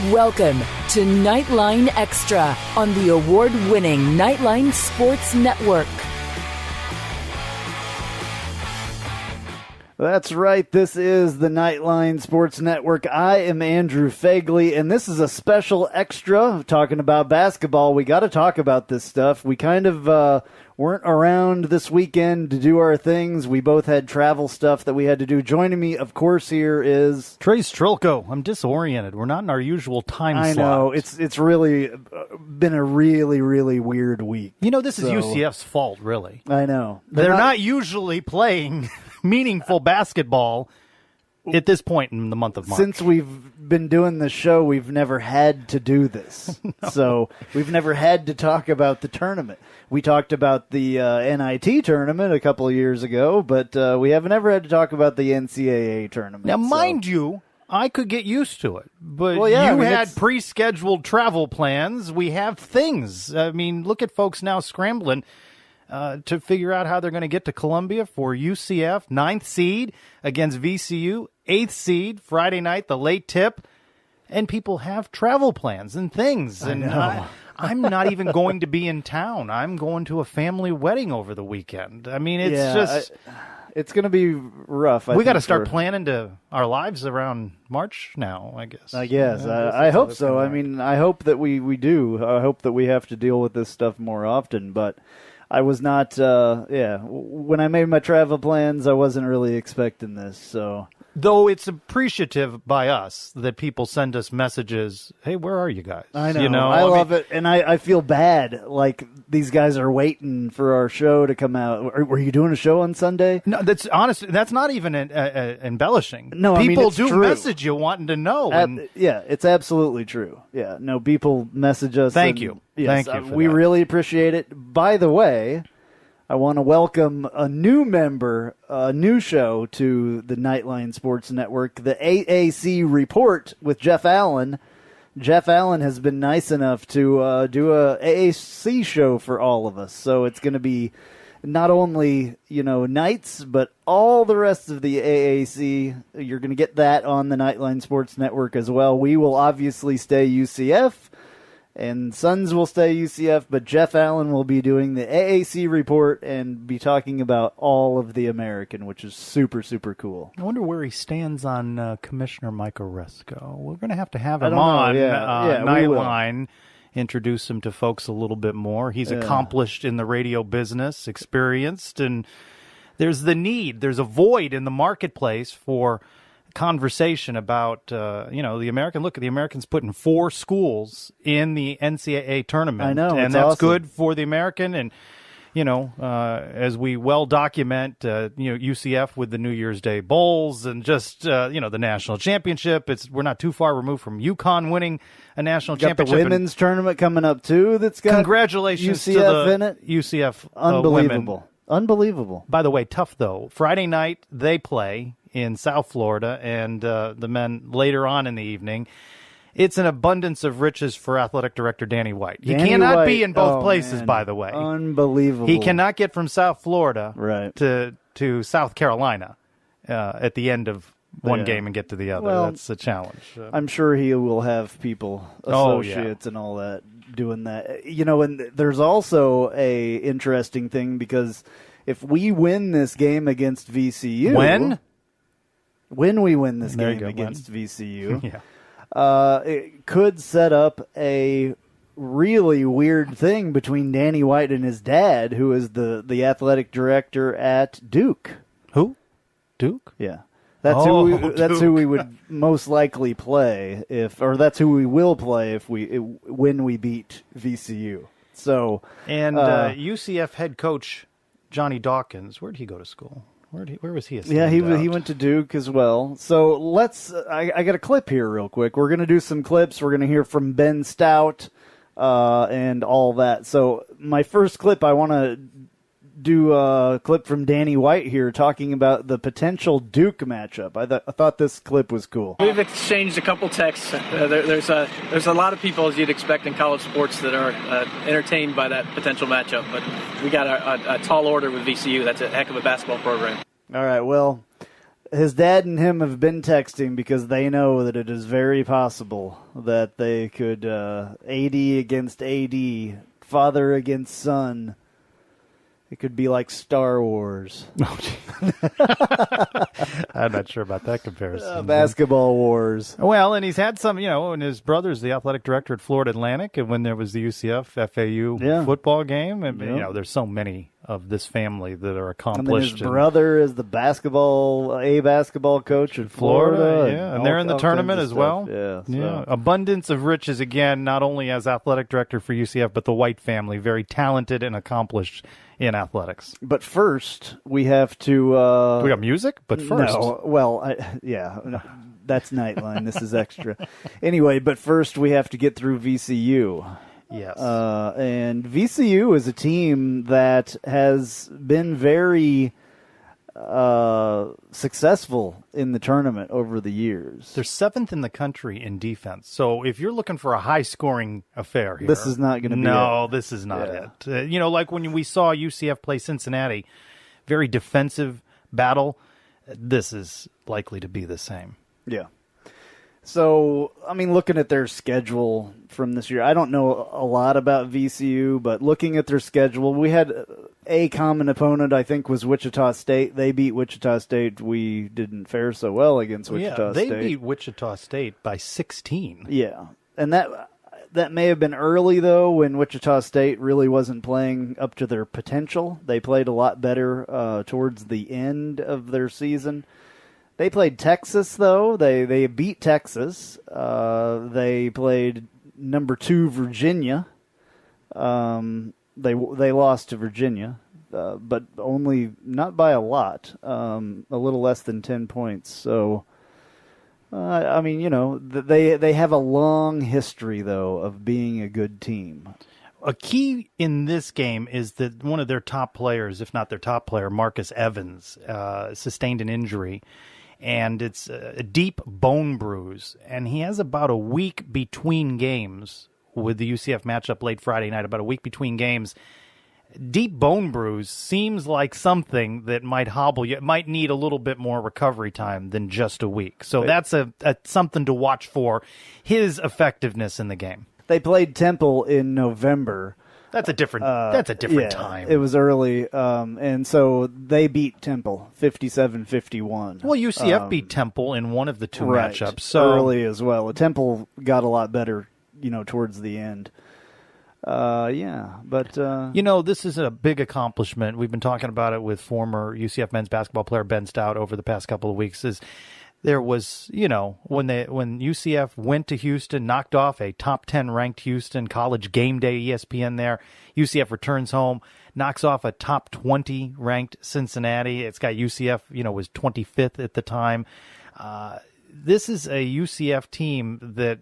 Welcome to Knightline Extra on the award-winning Knightline Sports Network. That's right. This is the Knightline Sports Network. I am Andrew Phegley, and this is a special extra talking about basketball. We got to talk about this stuff. We kind of weren't around this weekend to do our things. We both had travel stuff that we had to do. Joining me, of course, here is Trace Trylko. I'm disoriented. We're not in our usual time slot. I know. It's really been a really weird week. You know, this is UCF's fault, really. I know. They're not usually playing meaningful basketball at this point in the month of March. Since we've been doing this show, we've never had to do this. No. So we've never had to talk about the tournament. We talked about the NIT tournament a couple of years ago, but we haven't ever had to talk about the NCAA tournament. Now, mind you, I could get used to it, but you had pre-scheduled travel plans. We have things. I mean, look at folks now scrambling to figure out how they're going to get to Columbia for UCF, 9th seed against VCU, 8th seed, Friday night, the late tip. And people have travel plans and things. And I'm not even going to be in town. I'm going to a family wedding over the weekend. I mean, it's it's going to be rough. We got to start planning our lives around March now, I guess. I hope so. I mean, I hope that we do. I hope that we have to deal with this stuff more often, but I was not, when I made my travel plans, I wasn't really expecting this, so. Though it's appreciative by us that people send us messages, hey, where are you guys? I know. I love it, and I feel bad, like these guys are waiting for our show to come out. Were you doing a show on Sunday? No, that's honest. That's not even embellishing. No, people do message you wanting to know. It's absolutely true. Yeah, no, people message us. Thank you. Yes, Thank you. We really appreciate it. By the way, I want to welcome a new member, a new show to the Knightline Sports Network, the AAC Report with Jeff Allen. Jeff Allen has been nice enough to do a AAC show for all of us. So it's going to be not only, Knights, but all the rest of the AAC. You're going to get that on the Knightline Sports Network as well. We will obviously stay UCF. And Suns will stay UCF, but Jeff Allen will be doing the AAC report and be talking about all of the American, which is super, super cool. I wonder where he stands on Commissioner Mike Oresco. We're going to have him on Knightline, introduce him to folks a little bit more. He's accomplished in the radio business, experienced, and there's a void in the marketplace for conversation about the American. Look, the Americans put in 4 schools in the NCAA tournament. I know, and that's awesome. Good for the American. And as we well document, UCF with the New Year's Day Bowls and just the national championship. We're not too far removed from UConn winning a national championship. Got the women's tournament coming up too. That's got congratulations UCF to the in it. UCF Unbelievable. Women. Unbelievable. By the way, tough though. Friday night they play in South Florida, and the men later on in the evening. It's an abundance of riches for athletic director Danny White. He cannot be in both places, by the way. Unbelievable. He cannot get from South Florida to South Carolina at the end of one game and get to the other. Well, that's a challenge. I'm sure he will have people, associates and all that, doing that. And there's also a interesting thing because if we win this game against VCU... When we win this game against VCU, it could set up a really weird thing between Danny White and his dad, who is the athletic director at Duke. Who? Duke? Yeah. That's who we would most likely play that's who we will play when we beat VCU. So UCF head coach Johnny Dawkins, where did he go to school? Where was he? Yeah, he went to Duke as well. So I got a clip here real quick. We're going to do some clips. We're going to hear from Ben Stout and all that. So my first clip, I want to do a clip from Danny White here talking about the potential Duke matchup. I thought this clip was cool. We've exchanged a couple texts. There's a lot of people, as you'd expect in college sports, that are entertained by that potential matchup. But we got a tall order with VCU. That's a heck of a basketball program. All right, well, His dad and him have been texting because they know that it is very possible that they could AD against AD, father against son. It could be like Star Wars. I'm not sure about that comparison. Basketball wars. Well, and he's had some, and his brother's the athletic director at Florida Atlantic, and when there was the UCF FAU football game, and there's so many of this family that are accomplished. And then his brother is the basketball coach in Florida. And they're in the tournament as well. Yeah, so. Abundance of riches again, not only as athletic director for UCF, but the White family, very talented and accomplished in athletics. But first, we have to... we got music? But first... No, well, that's Knightline. This is extra. Anyway, but first we have to get through VCU. Yes. And VCU is a team that has been very successful in the tournament over the years. They're 7th in the country in defense. So if you're looking for a high-scoring affair here... This is not going to be it. This is not it. Like when we saw UCF play Cincinnati, very defensive battle, this is likely to be the same. Yeah. So, looking at their schedule from this year, I don't know a lot about VCU, but looking at their schedule, we had a common opponent, I think, was Wichita State. They beat Wichita State. We didn't fare so well against Wichita State. They beat Wichita State by 16. Yeah, and that may have been early, though, when Wichita State really wasn't playing up to their potential. They played a lot better towards the end of their season. They played Texas, though. They beat Texas. They played number 2 Virginia. They lost to Virginia, but only not by a lot. A little less than 10 points. So, they have a long history, though, of being a good team. A key in this game is that one of their top players, if not their top player, Marcus Evans, sustained an injury. And it's a deep bone bruise. And he has about a week between games with the UCF matchup late Friday night, about a week between games. Deep bone bruise seems like something that might hobble you. It might need a little bit more recovery time than just a week. So that's a something to watch for, his effectiveness in the game. They played Temple in November. That's a different time. It was early, and so they beat Temple 57-51. Well, UCF beat Temple in one of the two matchups. So early as well. Temple got a lot better, towards the end. But this is a big accomplishment. We've been talking about it with former UCF men's basketball player Ben Stout over the past couple of weeks. There was, when UCF went to Houston, knocked off a top 10 ranked Houston, College Game Day, ESPN there. UCF returns home, knocks off a top 20 ranked Cincinnati. It's got UCF, was 25th at the time. This is a UCF team that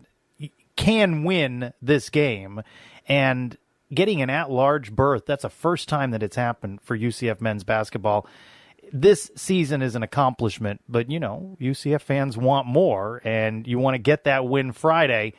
can win this game, and getting an at-large berth, that's the first time that it's happened for UCF men's basketball. This season is an accomplishment, but, UCF fans want more, and you want to get that win Friday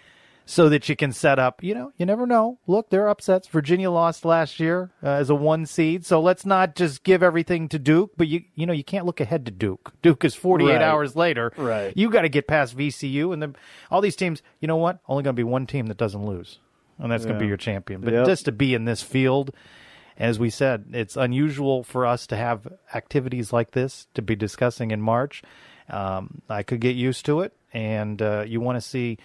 so that you can set up, you never know. Look, there are upsets. Virginia lost last year as a 1 seed, so let's not just give everything to Duke, but, you can't look ahead to Duke. Duke is 48 hours later. Right. You got to get past VCU, and all these teams, you know what? Only going to be one team that doesn't lose, and that's going to be your champion. But just to be in this field... As we said, it's unusual for us to have activities like this to be discussing in March. I could get used to it, and you want to see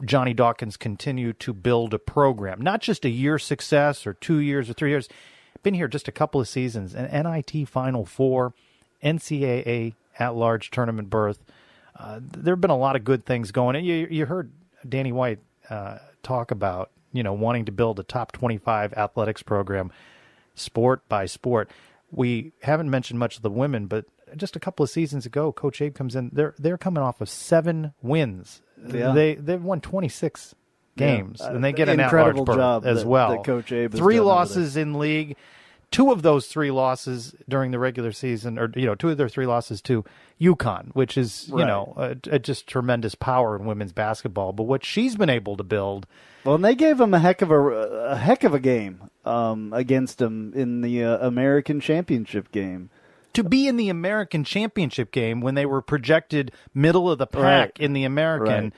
Johnny Dawkins continue to build a program, not just a year success or 2 years or 3 years. Been here just a couple of seasons, an NIT Final Four, NCAA at-large tournament berth. There have been a lot of good things going. And you heard Danny White talk about, wanting to build a top 25 athletics program, sport by sport. We haven't mentioned much of the women, but just a couple of seasons ago, Coach Abe comes in. They're coming off of 7 wins. Yeah. They've won 26 games, and they get an at-large berth as well. That Coach Abe has 3 losses in league. 2 of those 3 losses during the regular season, or 2 of their 3 losses to UConn, which is just tremendous power in women's basketball. But what she's been able to build. Well, and they gave them a heck of a game against them in the American Championship game. to be in the American Championship game when they were projected middle of the pack in the American. Right.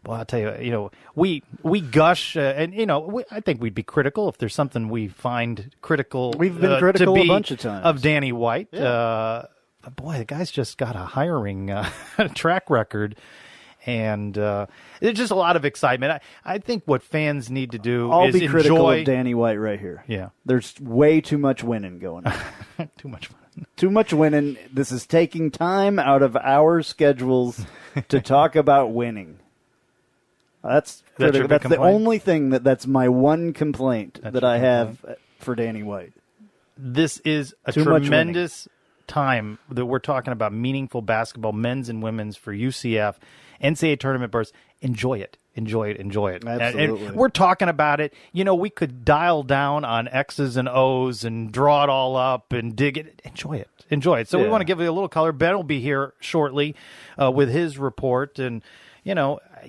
Well, I'll tell you, we gush, and I think we'd be critical if there's something we find critical. We've been critical a bunch of times of Danny White. Yeah. But boy, the guy's just got a hiring track record, and there's just a lot of excitement. I think what fans need to do I'll is be critical enjoy of Danny White right here. Yeah, there's way too much winning going on. Too much fun. Too much winning. This is taking time out of our schedules to talk about winning. That's the only thing that's my one complaint that I have for Danny White. This is a tremendous time that we're talking about meaningful basketball, men's and women's, for UCF, NCAA tournament berths. Enjoy it. Enjoy it. Absolutely. And we're talking about it. We could dial down on X's and O's and draw it all up and dig it. Enjoy it. So we want to give you a little color. Ben will be here shortly with his report. And,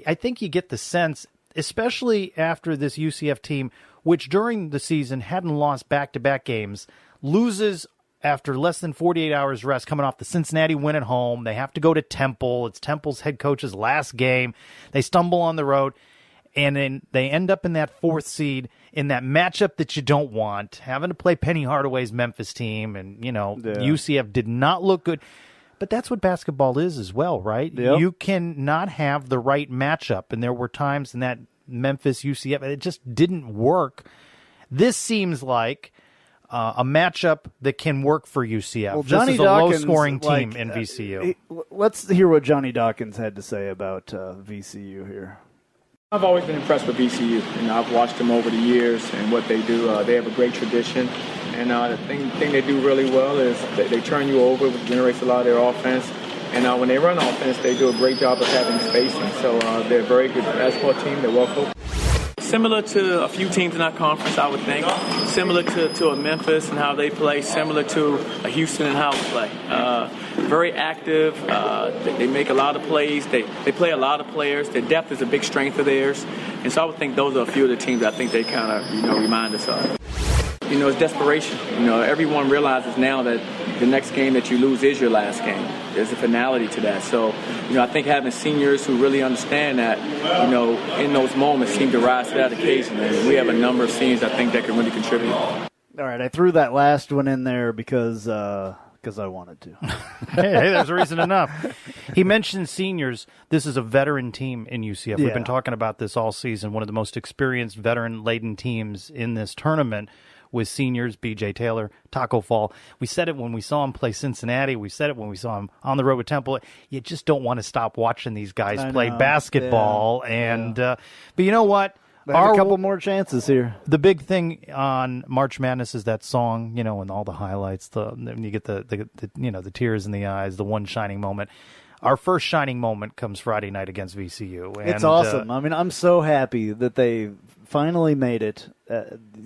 I think you get the sense, especially after this UCF team, which during the season hadn't lost back-to-back games, loses after less than 48 hours rest, coming off the Cincinnati win at home. They have to go to Temple. It's Temple's head coach's last game. They stumble on the road, and then they end up in that fourth seed in that matchup that you don't want, having to play Penny Hardaway's Memphis team, and, UCF did not look good. But that's what basketball is as well, right? Yep. You can not have the right matchup, and there were times in that Memphis UCF, it just didn't work. This seems like a matchup that can work for UCF. Well, Johnny this is Dawkins, a low-scoring team in VCU. Let's hear what Johnny Dawkins had to say about VCU here. I've always been impressed with VCU. I've watched them over the years and what they do. They have a great tradition. And the thing they do really well is they turn you over, which generates a lot of their offense. And when they run offense, they do a great job of having spacing. So they're a very good basketball team. They're well coached. Similar to a few teams in our conference, I would think. Similar to a Memphis and how they play. Similar to a Houston and how they play. Very active. They make a lot of plays. They play a lot of players. Their depth is a big strength of theirs. And so I would think those are a few of the teams I think they kind of remind us of. It's desperation. Everyone realizes now that the next game that you lose is your last game. There's a finality to that. So, I think having seniors who really understand that, in those moments seem to rise to that occasion. And we have a number of seniors I think that can really contribute. All right, I threw that last one in there because I wanted to. hey, there's reason enough. He mentioned seniors. This is a veteran team in UCF. Yeah. We've been talking about this all season. One of the most experienced veteran-laden teams in this tournament with seniors, B.J. Taylor, Taco Fall. We said it when we saw him play Cincinnati. We said it when we saw him on the road with Temple. You just don't want to stop watching these guys play basketball. Yeah. And but you know what? They have a couple more chances here. The big thing on March Madness is that song, and all the highlights. You get the tears in the eyes, the one shining moment. Our first shining moment comes Friday night against VCU. And, it's awesome. I'm so happy that they finally made it.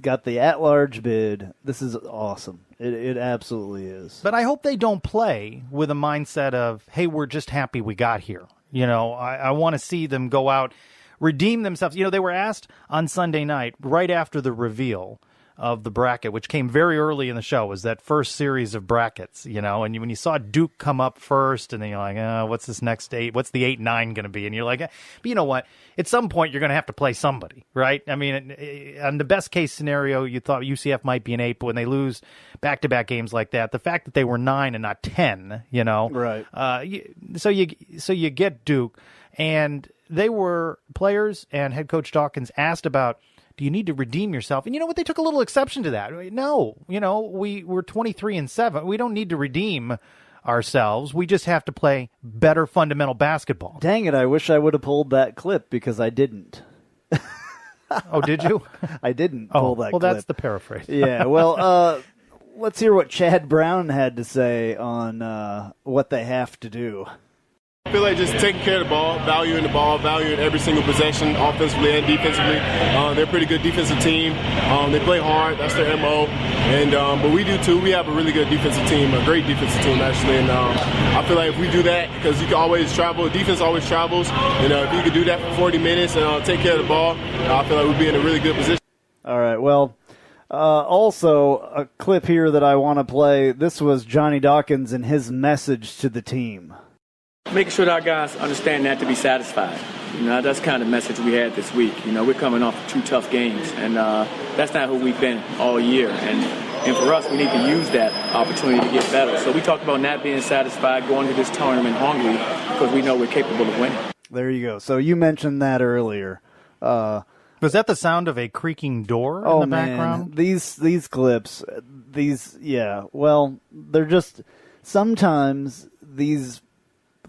Got the at-large bid. This is awesome. It absolutely is. But I hope they don't play with a mindset of, hey, we're just happy we got here. I want to see them go out, redeem themselves. They were asked on Sunday night, right after the reveal of the bracket, which came very early in the show, was that first series of brackets, and when you saw Duke come up first, and then you're like, what's this next 8? What's the 8-9 going to be? And you're like, but you know what? At some point, you're going to have to play somebody, right? I mean, on the best case scenario, you thought UCF might be an 8, but when they lose back-to-back games like that, the fact that they were 9 and not 10, right? So you get Duke, and they were players and head coach Dawkins asked about, do you need to redeem yourself? And you know what? They took a little exception to that. No, we're 23-7. We don't need to redeem ourselves. We just have to play better fundamental basketball. Dang it, I wish I would have pulled that clip because I didn't. Oh, did you? I didn't pull that clip. Well, that's the paraphrase. Yeah, well, let's hear what Chad Brown had to say on what they have to do. I feel like just taking care of the ball, valuing every single possession, offensively and defensively. They're a pretty good defensive team. They play hard. That's their MO. And but we do too. We have a really good defensive team, a great defensive team actually. And I feel like if we do that, because you can always travel, defense always travels. If you could do that for 40 minutes and take care of the ball, I feel like we'd be in a really good position. All right. Well, Also, a clip here that I want to play. This was Johnny Dawkins and his message to the team. Making sure that our guys understand that to be satisfied. That's kind of the message we had this week. We're coming off 2 tough games, and that's not who we've been all year. And for us, we need to use that opportunity to get better. So we talked about not being satisfied, going to this tournament hungry, because we know we're capable of winning. There you go. So you mentioned that earlier. Was that the sound of a creaking door in the background? These clips, well, they're just, sometimes these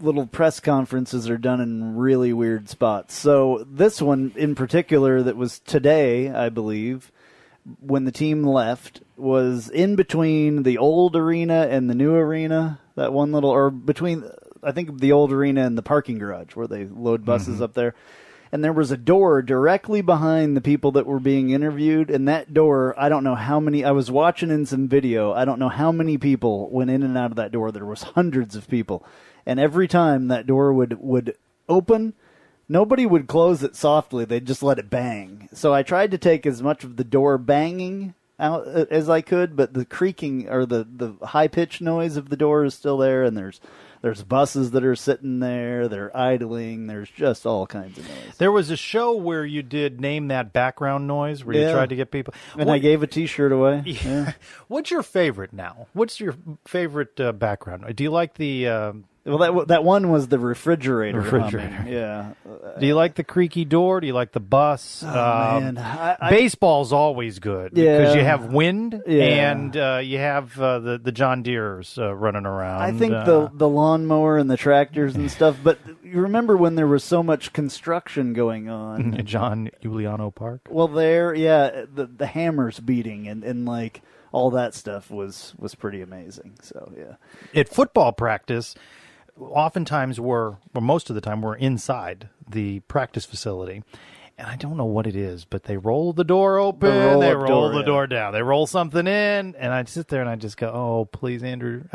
little press conferences are done in really weird spots. So this one in particular that was today, I believe, when the team left, was in between the old arena and the new arena, that one little, or between, I think, the old arena and the parking garage where they load buses up there. And there was a door directly behind the people that were being interviewed. And that door, I don't know how many, I was watching in some video, I don't know how many people went in and out of that door. There was hundreds of people. And every time that door would open, nobody would close it softly. They'd just let it bang. So I tried to take as much of the door banging out as I could, but the creaking or the high-pitched noise of the door is still there, and there's buses that are sitting there, they're idling, there's just all kinds of noise. There was a show where you did Name That Background Noise, where you tried to get people. And I gave a T-shirt away. Yeah. What's your favorite now? What's your favorite background? Do you like the... Well, that one was the refrigerator. Yeah. Do you like the creaky door? Do you like the bus? Man. Baseball's always good because you have wind and you have the John Deeres running around. I think the lawnmower and the tractors and stuff. But you remember when there was so much construction going on? John Juliano Park? Well, the hammers beating and like all that stuff was pretty amazing. So, yeah. At football practice, oftentimes most of the time we're inside the practice facility, and I don't know what it is, but they roll the door open, they roll the door down, they roll something in, and I sit there and I just go, oh, please, Andrew,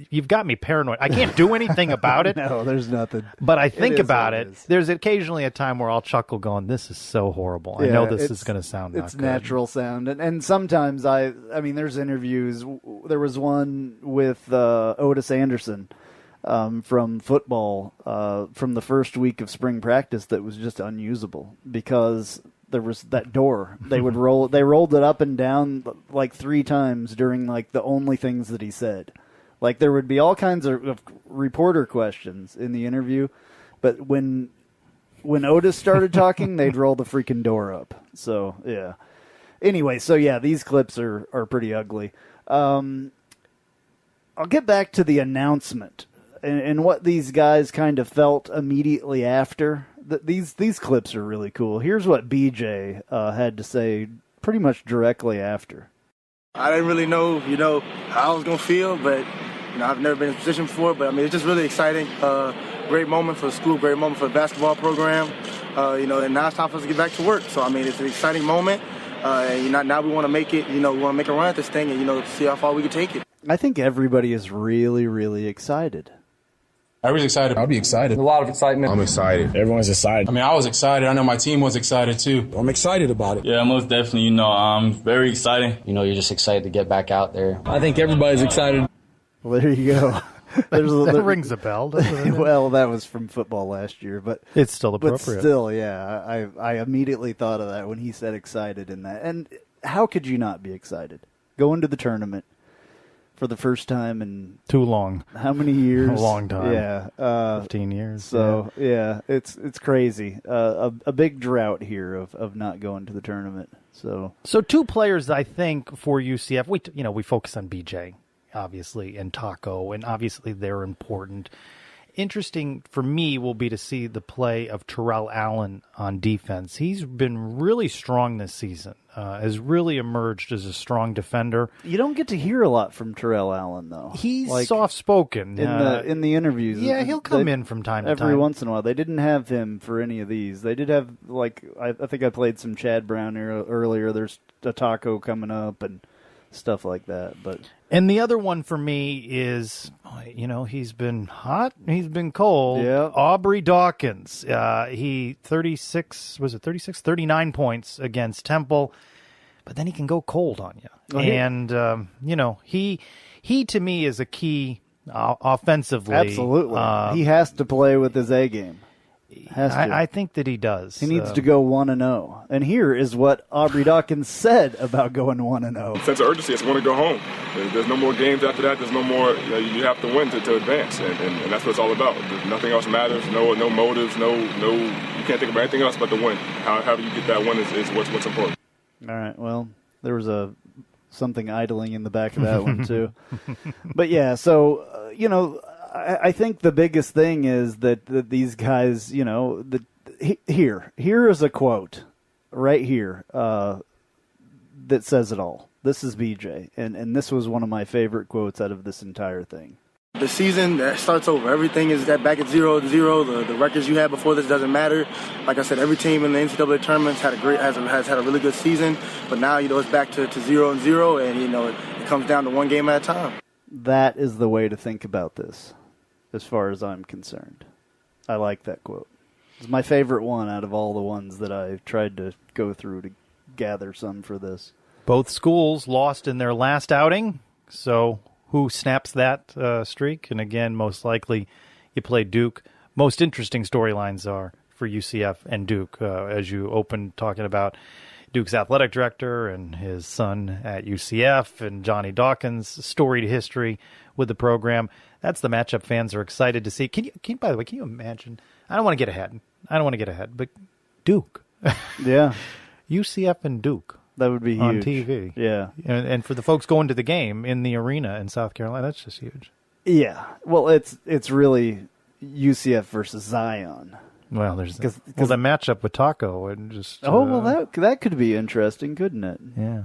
you've got me paranoid. I can't do anything about it. No, there's nothing. But I think about it. There's occasionly a time where I'll chuckle going, this is so horrible. I know this is going to sound not it's good. Natural sound. And sometimes I mean, there's interviews. There was one with Otis Anderson from football from the first week of spring practice that was just unusable because there was that door. They rolled it up and down like 3 times during like the only things that he said. Like there would be all kinds of reporter questions in the interview, but when Otis started talking, they'd roll the freaking door up. So yeah. Anyway, so yeah, these clips are pretty ugly. I'll get back to the announcement. And what these guys kind of felt immediately after. These clips are really cool. Here's what BJ had to say pretty much directly after. I didn't really know, how I was going to feel, but, I've never been in a position before. But, it's just really exciting. Great moment for the school, great moment for the basketball program. And now it's time for us to get back to work. So, it's an exciting moment. And now we want to make it, we want to make a run at this thing and, see how far we can take it. I think everybody is really, really excited. Everybody's excited. I'll be excited. A lot of excitement. I'm excited. Everyone's excited. I was excited. I know my team was excited too. I'm excited about it. Yeah, most definitely. I'm very excited. You're just excited to get back out there. I think everybody's excited. Well, there you go. That rings a bell, doesn't it? Well, that was from football last year, but it's still appropriate. But still, yeah, I immediately thought of that when he said excited in that. And how could you not be excited? Going to the tournament for the first time in too long. How many years? A long time. Yeah, 15 years. So yeah, it's crazy. A big drought here of not going to the tournament. So 2 players I think for UCF. We focus on BJ obviously and Taco, and obviously they're important. Interesting for me will be to see the play of Terrell Allen on defense. He's been really strong this season. Has really emerged as a strong defender. You don't get to hear a lot from Terrell Allen, though. He's soft-spoken in the interviews. Yeah, he'll come in from time to time. Every once in a while. They didn't have him for any of these. They did have, I think I played some Chad Brown earlier. There's a Taco coming up and stuff like that. And the other one for me is, he's been hot, he's been cold. Yeah. Aubrey Dawkins. He 39 points against Temple. but then he can go cold on you. Well, And, he to me is a key offensively. Absolutely. He has to play with his A game. I think that he does. He needs to go 1-0. And here is what Aubrey Dawkins said about going 1-0. Sense of urgency. I just want to go home. There's no more games after that. There's no more. You have to win to advance, and that's what it's all about. Nothing else matters. No motives. No. You can't think about anything else but the win. However you get that win is what's important. All right. Well, there was something idling in the back of that one too. But yeah, so I think the biggest thing is that these guys, here is a quote right here that says it all. This is BJ, and this was one of my favorite quotes out of this entire thing. The season starts over. Everything is back at 0-0. The records you had before this doesn't matter. Like I said, every team in the NCAA tournaments has had a really good season, but now it's back to 0-0, and it comes down to one game at a time. That is the way to think about this, as far as I'm concerned. I like that quote. It's my favorite one out of all the ones that I've tried to go through to gather some for this. Both schools lost in their last outing, so who snaps that streak? And again, most likely you play Duke. Most interesting storylines are for UCF and Duke, as you opened talking about Duke's athletic director and his son at UCF and Johnny Dawkins' storied history with the program. That's the matchup fans are excited to see. By the way, can you imagine? I don't want to get ahead, but Duke. Yeah. UCF and Duke. That would be huge. On TV. Yeah. And for the folks going to the game in the arena in South Carolina, that's just huge. Yeah. Well, it's really UCF versus Zion. Well, there's the matchup with Taco and just. That could be interesting, couldn't it? Yeah.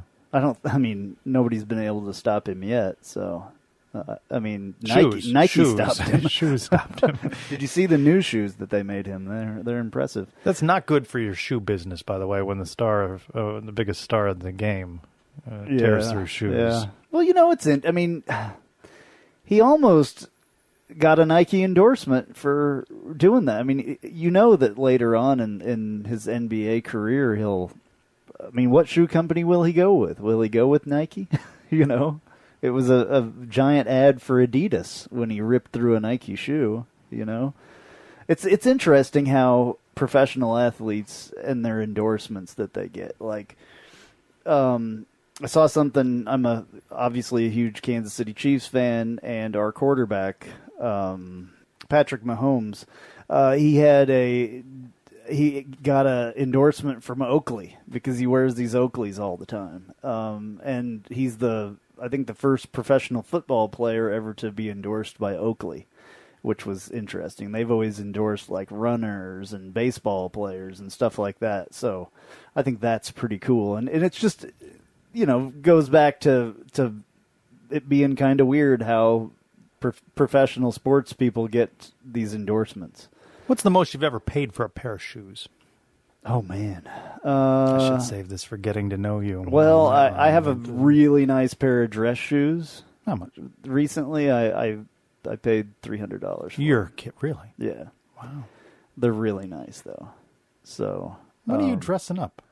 Nobody's been able to stop him yet. So, Nike stopped him. Shoes stopped him. Did you see the new shoes that they made him? They're impressive. That's not good for your shoe business, by the way. When the biggest star of the game tears through shoes. Yeah. Well, he almost got a Nike endorsement for doing that. That later on in his NBA career, what shoe company will he go with? Will he go with Nike? It was a giant ad for Adidas when he ripped through a Nike shoe, It's interesting how professional athletes and their endorsements that they get. Like, I saw something. I'm obviously a huge Kansas City Chiefs fan, and our quarterback, Patrick Mahomes, he got an endorsement from Oakley because he wears these Oakleys all the time. And he's I think the first professional football player ever to be endorsed by Oakley, which was interesting. They've always endorsed like runners and baseball players and stuff like that. So I think that's pretty cool. And it's just, goes back to it being kind of weird how professional sports people get these endorsements. What's the most you've ever paid for a pair of shoes? Oh, man. I should save this for getting to know you. Well, I have a really nice pair of dress shoes. How much? Recently, I paid $300 for You're really? Yeah. Wow. They're really nice, though. So when are you dressing up?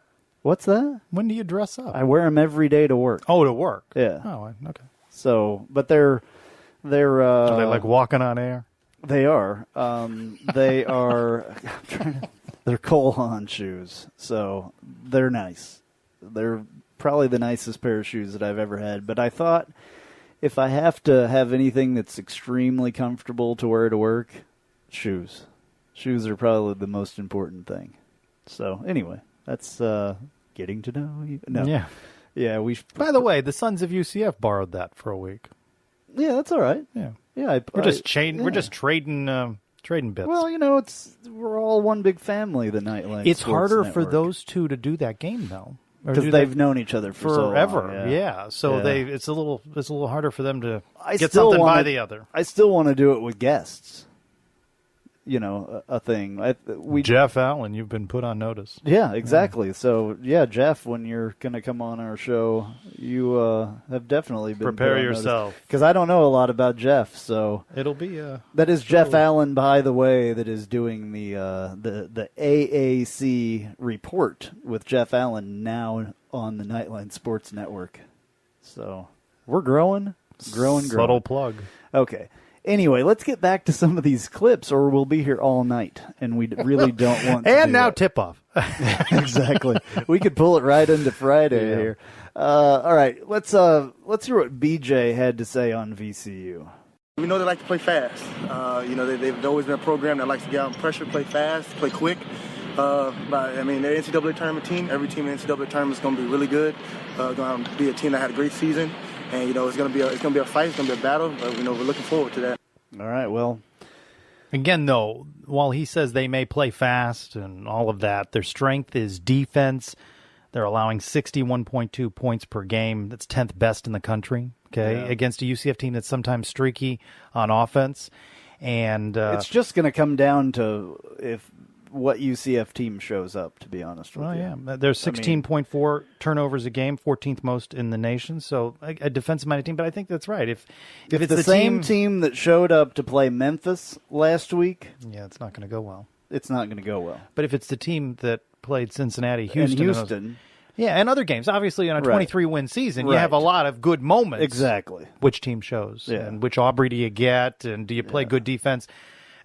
What's that? When do you dress up? I wear them every day to work. Oh, to work? Yeah. Oh, okay. So, but they're are they like walking on air? They are. They are. They're Cole Haan shoes, so they're nice. They're probably the nicest pair of shoes that I've ever had. But I thought if I have to have anything that's extremely comfortable to wear to work, shoes. Shoes are probably the most important thing. So anyway, that's getting to know you. No. Yeah. By the way, the Sons of UCF borrowed that for a week. Yeah, that's all right. Yeah. We're just trading bits. Well, we're all one big family. The Knightline. It's Sports harder Network. for those two to do that game though, because they've known each other for forever. So long, yeah. So it's a little harder for them to get still something by the other. I still want to do it with guests. A thing. Jeff Allen, you've been put on notice. Yeah, exactly. Yeah. So, Jeff, when you're going to come on our show, you have definitely been prepare yourself, because I don't know a lot about Jeff. So it'll be that is Jeff Allen, by the way, that is doing the AAC report with Jeff Allen now on the Knightline Sports Network. So we're growing. Subtle plug. Okay. Anyway, let's get back to some of these clips, or we'll be here all night, and we really don't want to. And now tip-off. Exactly. We could pull it right into Friday here. All right, let's hear what BJ had to say on VCU. We know they like to play fast. They've always been a program that likes to get out and pressure, play fast, play quick. But they're an NCAA tournament team. Every team in the NCAA tournament is going to be really good. Going to be a team that had a great season, and it's going to be a fight. It's going to be a battle. But we're looking forward to that. All right. Well, again, though, while he says they may play fast and all of that, their strength is defense. They're allowing 61.2 points per game. That's 10th best in the country. Okay, against a UCF team that's sometimes streaky on offense, and it's just going to come down to what UCF team shows up, to be honest with you. Yeah. There's 16.4 turnovers a game, 14th most in the nation, so a defensive-minded team, but I think that's right. If it's the same team that showed up to play Memphis last week... Yeah, it's not going to go well. It's not going to go well. But if it's the team that played Cincinnati, Houston... and other games. Obviously, in a 23-win season, you have a lot of good moments. Exactly. Which team shows? Yeah. And which Aubrey do you get? And do you play good defense?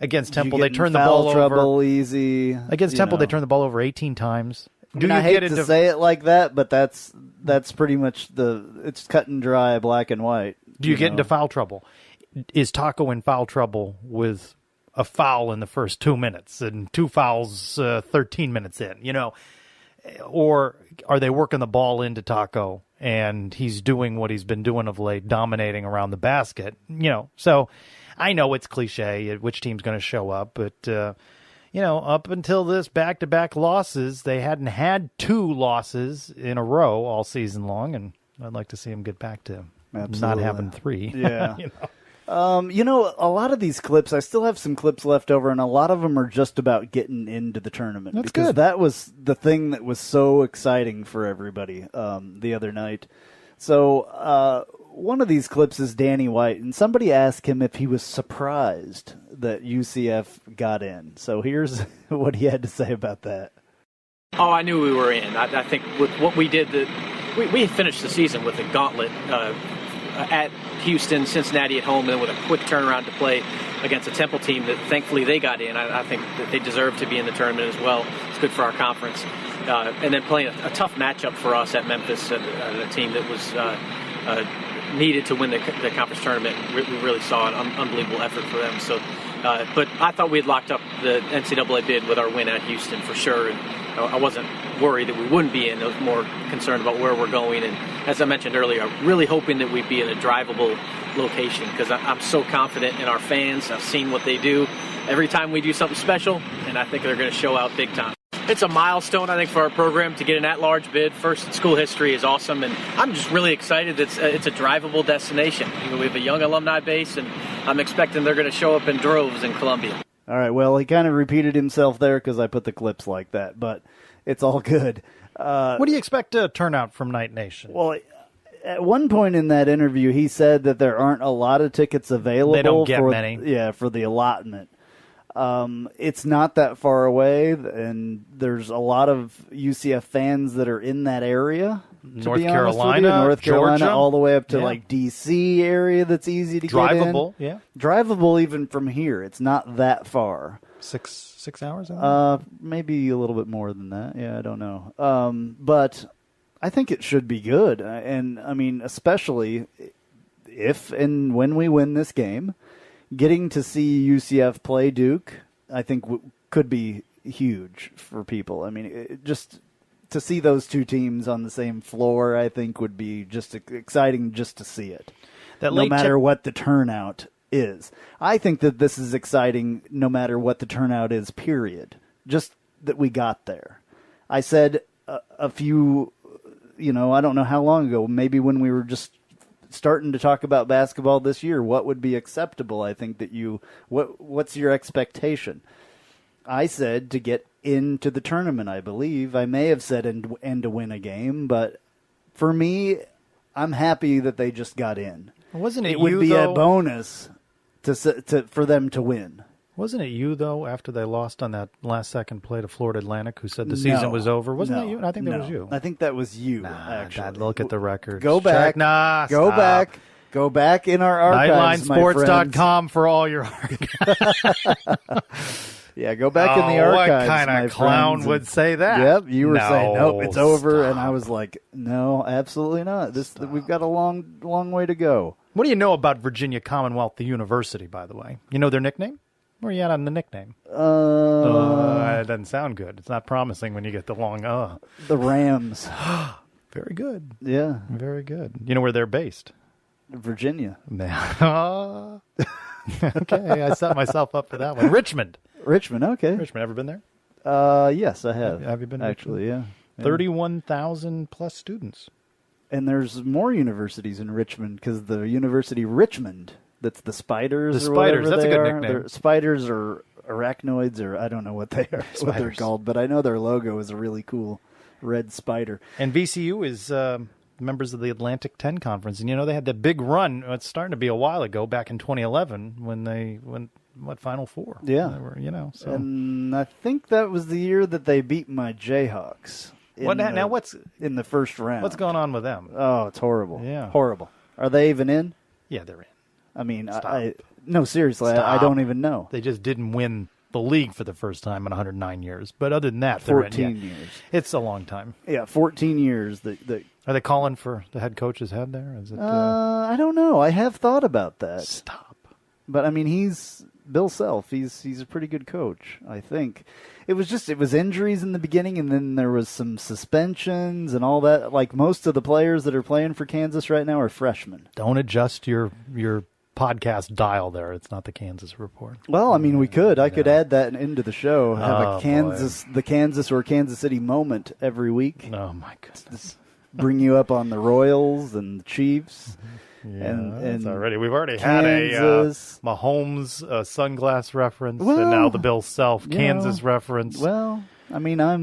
Against Temple, they turn the ball trouble easy. Against Temple, they turn the ball over 18 times. I hate to say it like that, but that's pretty much it's cut and dry, black and white. Do you get into foul trouble? Is Taco in foul trouble with a foul in the first 2 minutes and 2 fouls 13 minutes in? Or are they working the ball into Taco and he's doing what he's been doing of late, dominating around the basket? So I know it's cliche which team's going to show up, but up until this back-to-back losses, they hadn't had 2 losses in a row all season long, and I'd like to see them get back to not having 3. Yeah. A lot of these clips, I still have some clips left over, and a lot of them are just about getting into the tournament. That's because good. That was the thing that was so exciting for everybody the other night. So one of these clips is Danny White, and somebody asked him if he was surprised that UCF got in. So here's what he had to say about that. Oh, I knew we were in. I think with what we did, we finished the season with a gauntlet at Houston, Cincinnati at home, and then with a quick turnaround to play against a Temple team that thankfully they got in. I think that they deserve to be in the tournament as well. It's good for our conference. And then playing a tough matchup for us at Memphis, a team that was needed to win the conference tournament. We really saw an unbelievable effort for them. So, but I thought we had locked up the NCAA bid with our win at Houston for sure. And I wasn't worried that we wouldn't be in. I was more concerned about where we're going. And as I mentioned earlier, I'm really hoping that we'd be in a drivable location because I'm so confident in our fans. I've seen what they do every time we do something special, and I think they're going to show out big time. It's a milestone, I think, for our program to get an at-large bid. First in school history is awesome, and I'm just really excited that it's a drivable destination. We have a young alumni base, and I'm expecting they're going to show up in droves in Columbia. All right, well, he kind of repeated himself there because I put the clips like that, but it's all good. What do you expect to turn out from Knight Nation? Well, at one point in that interview, he said that there aren't a lot of tickets available. They don't get many. Yeah, for the allotment. It's not that far away, and there's a lot of UCF fans that are in that area. North Carolina, Georgia, all the way up to yeah. DC area that's easy to get in. Drivable, yeah. Drivable even from here. It's not that far. 6 hours? Maybe a little bit more than that. Yeah, I don't know. But I think it should be good. And, I mean, especially if and when we win this game, getting to see UCF play Duke, I think could be huge for people. I mean, just to see those two teams on the same floor, I think would be just exciting just to see it. No matter what the turnout is. I think that this is exciting no matter what the turnout is, period. Just that we got there. I said a few, I don't know how long ago, maybe when we were just starting to talk about basketball this year, what would be acceptable? I think that what's your expectation? I said to get into the tournament, I believe. I may have said and to win a game, but for me, I'm happy that they just got in. Wasn't it would be a bonus for them to win. Wasn't it you, though, after they lost on that last-second play to Florida Atlantic, who said the season was over? Wasn't that you? I think that was you. I think that was you, actually. God, look at the record. Go back. Go back. Go back in our archives, NightlineSports.com for all your Yeah, go back in the archives. What kind of clown would say that? Yep, you were saying, nope, it's over. And I was like, no, absolutely not. We've got a long way to go. What do you know about Virginia Commonwealth, the university, by the way? You know their nickname? Where are you at on the nickname? It doesn't sound good. It's not promising when you get the long The Rams. Very good. Yeah. Very good. You know where they're based? Virginia. Okay, I set myself up for that one. Richmond, okay. Richmond, ever been there? Yes, I have. Have you been? Actually, yeah. 31,000 plus students. And there's more universities in Richmond because the University Richmond, that's the Spiders. The Spiders, that's a good nickname. They're spiders or arachnoids or I don't know what they are, what they're called, but I know their logo is a really cool red spider. And VCU is members of the Atlantic 10 Conference. And, they had that big run. It's starting to be a while ago, back in 2011, when they went, Final Four? Yeah. They were, so. And I think that was the year that they beat my Jayhawks. What's in the first round? What's going on with them? Oh, it's horrible. Yeah. Horrible. Are they even in? Yeah, they're in. I mean, no, seriously, I don't even know. They just didn't win the league for the first time in 109 years. But other than that, 14 years. It's a long time. Yeah, 14 years. Are they calling for the head coach's head there? Is it? I don't know. I have thought about that. Stop. But I mean, he's Bill Self. He's a pretty good coach, I think. It was injuries in the beginning, and then there was some suspensions and all that. Like most of the players that are playing for Kansas right now are freshmen. Don't adjust your podcast dial there. It's not the Kansas Report. Well, I mean, we could. I could add that into the show. Have the Kansas or Kansas City moment every week. Oh my goodness! Bring you up on the Royals and the Chiefs. Yeah, and we've already had a Mahomes sunglass reference, and now the Bill Self Kansas reference. Well, I mean, I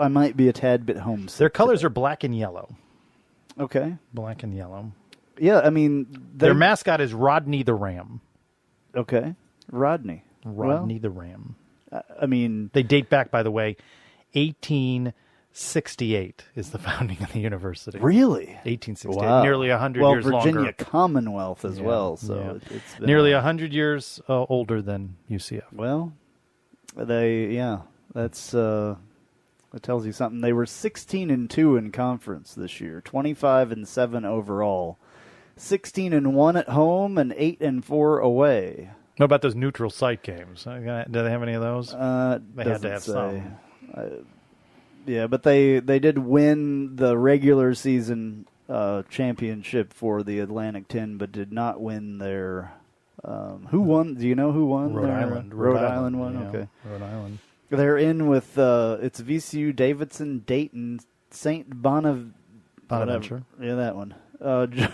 might be a tad bit homesick. Their colors are black and yellow. Okay, black and yellow. Yeah, I mean, their mascot is Rodney the Ram. Okay, Rodney the Ram. I mean, they date back, by the way, 1868 is the founding of the university. Really? 1868. Wow. Nearly 100 years longer. Well, Virginia Commonwealth as well. So it's been nearly 100 years older than UCF. Well, that's that tells you something. They were 16-2 in conference this year, 25-7 overall, 16-1 at home, and 8-4 away. What about those neutral site games? Do they have any of those? They had to have some. Yeah, but they did win the regular season championship for the Atlantic 10, but did not win their. Who won? Do you know who won? Rhode Island. Rhode Island won. Yeah, okay. Rhode Island. They're in with it's VCU, Davidson, Dayton, St. Bonaventure. Yeah, that one.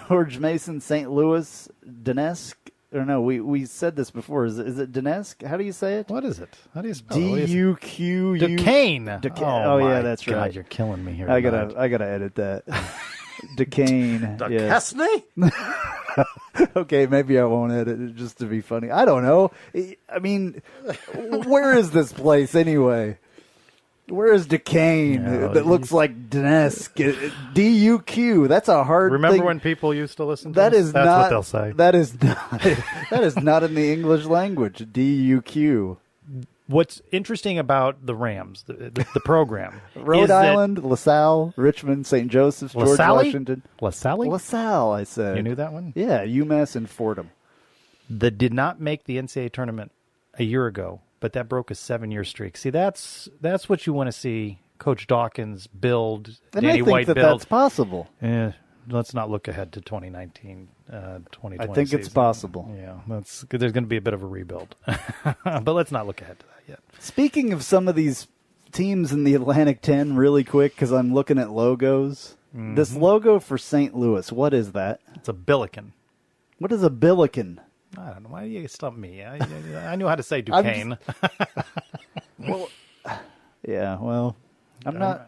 George Mason, St. Louis, Donetsk. Or no, we said this before. Is it Donetsk? How do you say it? What is it? How do you spell it? D-U-Q-U. Duquesne. Oh yeah, that's God, right. You're killing me here. I gotta edit that. Duquesne. Duquesne? Okay, maybe I won't edit it just to be funny. I don't know. I mean, where is this place anyway? Where is Duquesne? That looks like Donetsk. D-U-Q. That's a hard Remember thing. when people used to listen to That's not, what they'll say. That is not in the English language. D-U-Q. What's interesting about the Rams, the program, Rhode Island, LaSalle, Richmond, St. Joseph's, George Washington. LaSalle, I said. You knew that one? Yeah, UMass and Fordham. That did not make the NCAA tournament a year ago, but that broke a 7-year streak. See, that's what you want to see Coach Dawkins build, and Danny I think White that build. That's possible. Let's not look ahead to 2019, 2020 I think it's possible. Yeah, there's going to be a bit of a rebuild. But let's not look ahead to that yet. Speaking of some of these teams in the Atlantic 10 really quick, because I'm looking at logos. Mm-hmm. This logo for St. Louis, what is that? It's a Billiken. What is a Billiken? I don't know. Why do you stump me? I knew how to say Duquesne. I'm not...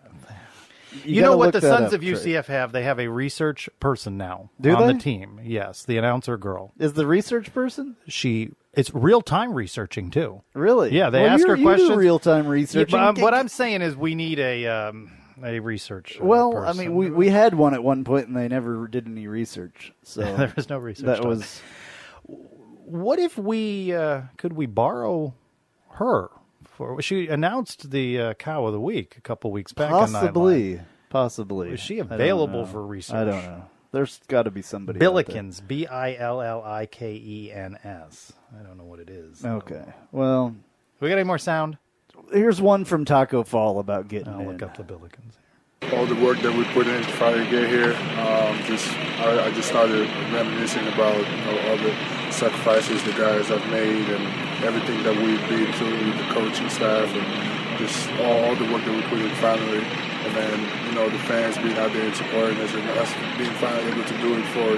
You know what the Sons of UCF have? They have a research person now on the team. Yes, the announcer girl. Is the research person? She It's real-time researching, too. Really? Yeah, they ask her questions. You do real-time researching. Yeah, what I'm saying is we need a research Well, person. I mean, we had one at one point, and they never did any research. So there was no research That done. was... What if we could we borrow her? She announced the cow of the week a couple weeks back. Possibly. Is she available for research? I don't know. There's got to be somebody. Billikens, Billikens. I don't know what it is. Okay. Well, we got any more sound? Here's one from Taco Fall about getting I'll in. look up the Billikens. All the work that we put in to try to get here, I just started reminiscing about all the sacrifices the guys have made and everything that we've been through, the coaching staff, and just all the work that we put in finally. And then, the fans being out there and supporting us and us being finally able to do it for,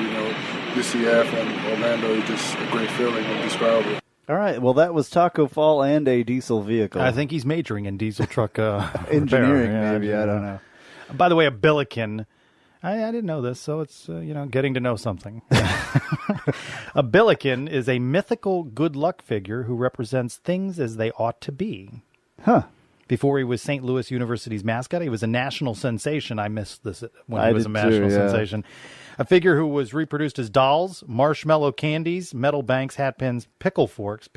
UCF and Orlando is just a great feeling, indescribable. All right. Well, that was Taco Fall and a diesel vehicle. I think he's majoring in diesel truck engineering, repair. maybe. I don't know. By the way, a Billiken. I didn't know this, so it's getting to know something. A Billiken is a mythical good luck figure who represents things as they ought to be. Huh. Before he was St. Louis University's mascot, he was a national sensation. I missed this when he was a national sensation. A figure who was reproduced as dolls, marshmallow candies, metal banks, hat pins, pickle forks,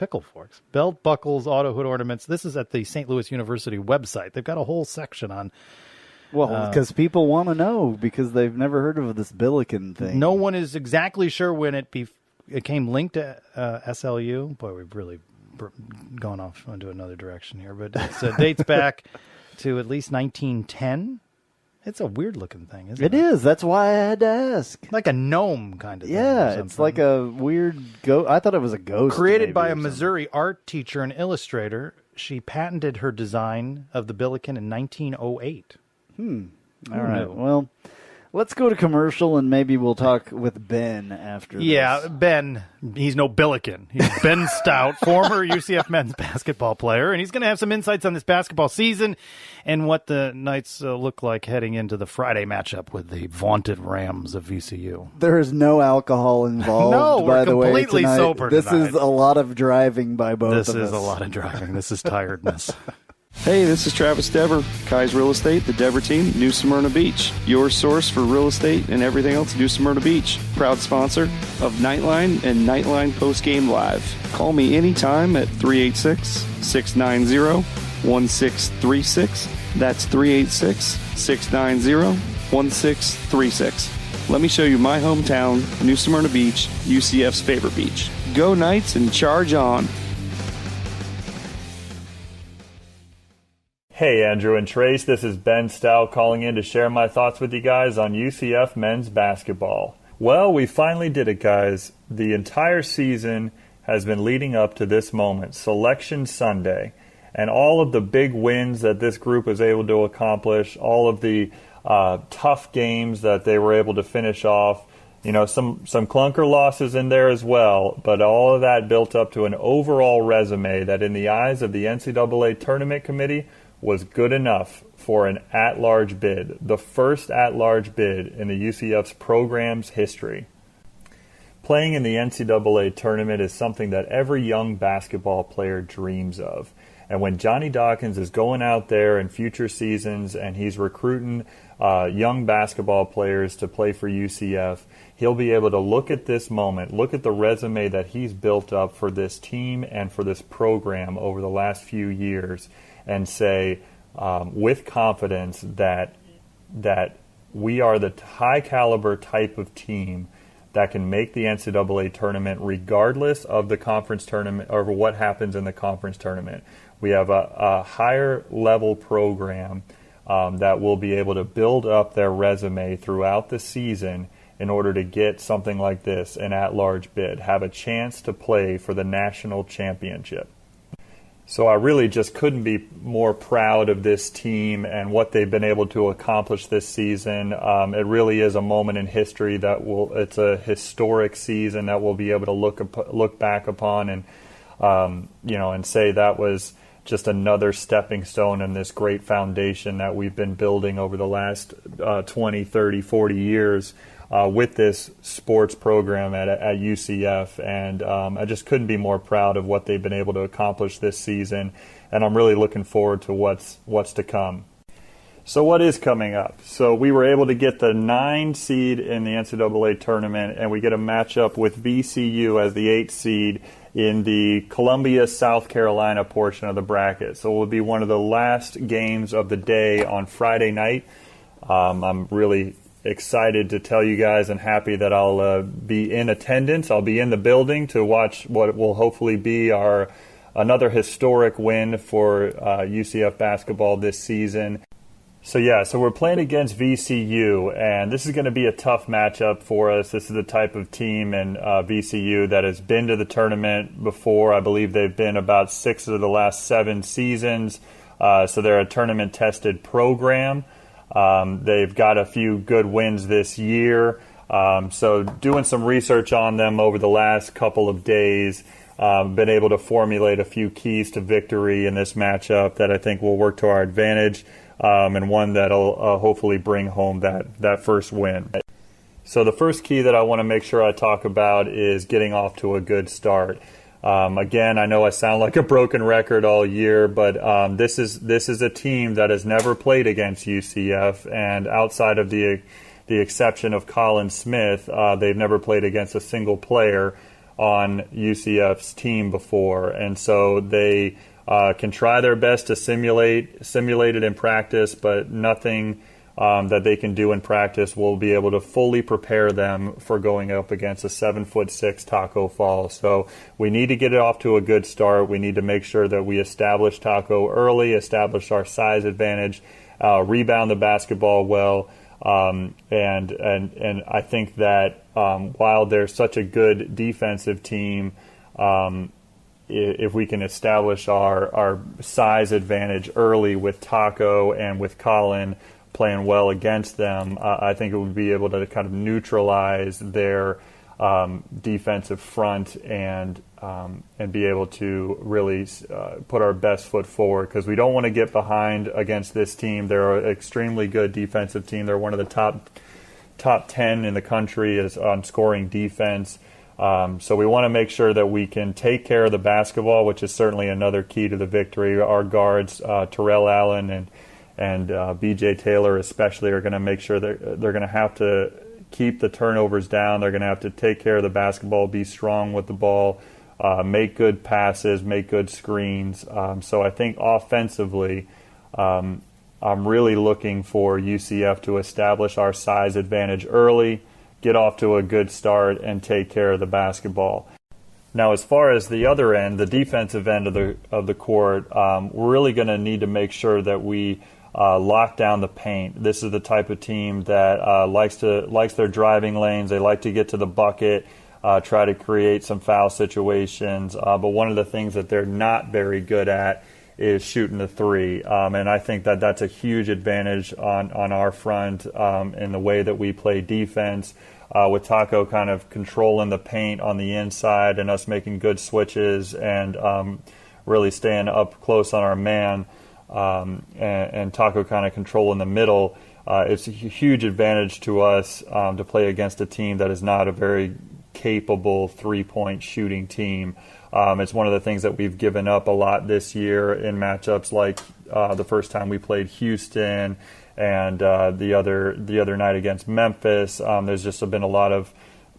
belt buckles, auto hood ornaments. This is at the St. Louis University website. They've got a whole section on... Well, because people want to know, because they've never heard of this Billiken thing. No one is exactly sure when it came linked to SLU. Boy, we've really gone off into another direction here, but it dates back to at least 1910. It's a weird-looking thing, isn't it? It is. That's why I had to ask. Like a gnome kind of thing. Yeah, it's like a weird ghost. I thought it was a ghost. Created by a Missouri art teacher and illustrator, she patented her design of the Billiken in 1908. All right. Well, let's go to commercial, and maybe we'll talk with Ben after this. Ben. He's no Billiken. He's Ben Stout, former UCF men's basketball player, and he's going to have some insights on this basketball season and what the Knights look like heading into the Friday matchup with the vaunted Rams of VCU. There is no alcohol involved. No, by we're the way, completely tonight. sober This tonight. is a lot of driving by both of us. This is a lot of driving. This is tiredness. Hey, this is Travis Dever, Kai's Real Estate, the Dever team, New Smyrna Beach. Your source for real estate and everything else, New Smyrna Beach. Proud sponsor of Knightline and Knightline Postgame Live. Call me anytime at 386-690-1636. That's 386-690-1636. Let me show you my hometown, New Smyrna Beach, UCF's favorite beach. Go Knights and charge on. Hey, Andrew and Trace, this is Ben Stout calling in to share my thoughts with you guys on UCF men's basketball. Well, we finally did it, guys. The entire season has been leading up to this moment, Selection Sunday, and all of the big wins that this group was able to accomplish, all of the tough games that they were able to finish off, some clunker losses in there as well, but all of that built up to an overall resume that in the eyes of the NCAA Tournament Committee was good enough for an at-large bid, the first at-large bid in the UCF's program's history. Playing in the NCAA tournament is something that every young basketball player dreams of. And when Johnny Dawkins is going out there in future seasons and he's recruiting young basketball players to play for UCF, he'll be able to look at this moment, look at the resume that he's built up for this team and for this program over the last few years, and say with confidence that we are the high caliber type of team that can make the NCAA tournament regardless of the conference tournament or what happens in the conference tournament. We have a higher level program that will be able to build up their resume throughout the season in order to get something like this, an at-large bid, have a chance to play for the national championship. So I really just couldn't be more proud of this team and what they've been able to accomplish this season. It really is a moment in history it's a historic season that we'll be able to look back upon and say that was just another stepping stone in this great foundation that we've been building over the last 20, 30, 40 years with this sports program at UCF, and I just couldn't be more proud of what they've been able to accomplish this season, and I'm really looking forward to what's to come. So what is coming up? So we were able to get the 9 seed in the NCAA tournament, and we get a matchup with VCU as the 8 seed in the Columbia, South Carolina portion of the bracket. So it will be one of the last games of the day on Friday night. I'm really excited to tell you guys and happy that I'll be in attendance. I'll be in the building to watch what will hopefully be another historic win for UCF basketball this season. So we're playing against VCU, and this is going to be a tough matchup for us. This is the type of team in VCU that has been to the tournament before. I believe they've been about 6 of the last 7 seasons, so they're a tournament-tested program. They've got a few good wins this year, so doing some research on them over the last couple of days, been able to formulate a few keys to victory in this matchup that I think will work to our advantage. And one that'll hopefully bring home that first win. So the first key that I want to make sure I talk about is getting off to a good start. Again, I know I sound like a broken record all year, but this is a team that has never played against UCF, and outside of the exception of Colin Smith, they've never played against a single player on UCF's team before, and so they can try their best to simulate it in practice, but nothing that they can do in practice will be able to fully prepare them for going up against a 7'6" Taco Fall. So we need to get it off to a good start. We need to make sure that we establish Taco early, establish our size advantage, rebound the basketball well, and I think that while they're such a good defensive team, if we can establish our size advantage early with Taco and with Colin playing well against them, I think it would be able to kind of neutralize their defensive front and be able to really put our best foot forward, because we don't want to get behind against this team. They're an extremely good defensive team. They're one of the top 10 in the country on scoring defense. So we want to make sure that we can take care of the basketball, which is certainly another key to the victory. Our guards, Terrell Allen and B.J. Taylor especially, are going to make sure that they're going to have to keep the turnovers down. They're going to have to take care of the basketball, be strong with the ball, make good passes, make good screens. So I think offensively, I'm really looking for UCF to establish our size advantage early, get off to a good start, and take care of the basketball. Now, as far as the other end, the defensive end of the court, we're really going to need to make sure that we lock down the paint. This is the type of team that likes their driving lanes. They like to get to the bucket, try to create some foul situations. But one of the things that they're not very good at is shooting the three. And I think that that's a huge advantage on our front in the way that we play defense, with Taco kind of controlling the paint on the inside and us making good switches and really staying up close on our man, and Taco kind of controlling the middle. It's a huge advantage to us to play against a team that is not a very capable three-point shooting team. It's one of the things that we've given up a lot this year in matchups like the first time we played Houston and the other night against Memphis. There's just been a lot of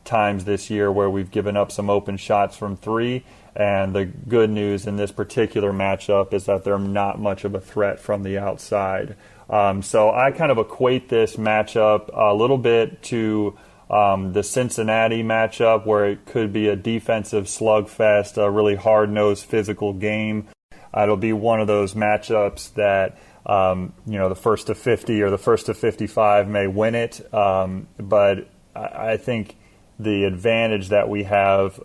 times this year where we've given up some open shots from three, and the good news in this particular matchup is that they're not much of a threat from the outside. So I kind of equate this matchup a little bit to the Cincinnati matchup, where it could be a defensive slugfest, a really hard-nosed physical game. It'll be one of those matchups that the first to 50 or the first to 55 may win it, but I think the advantage that we have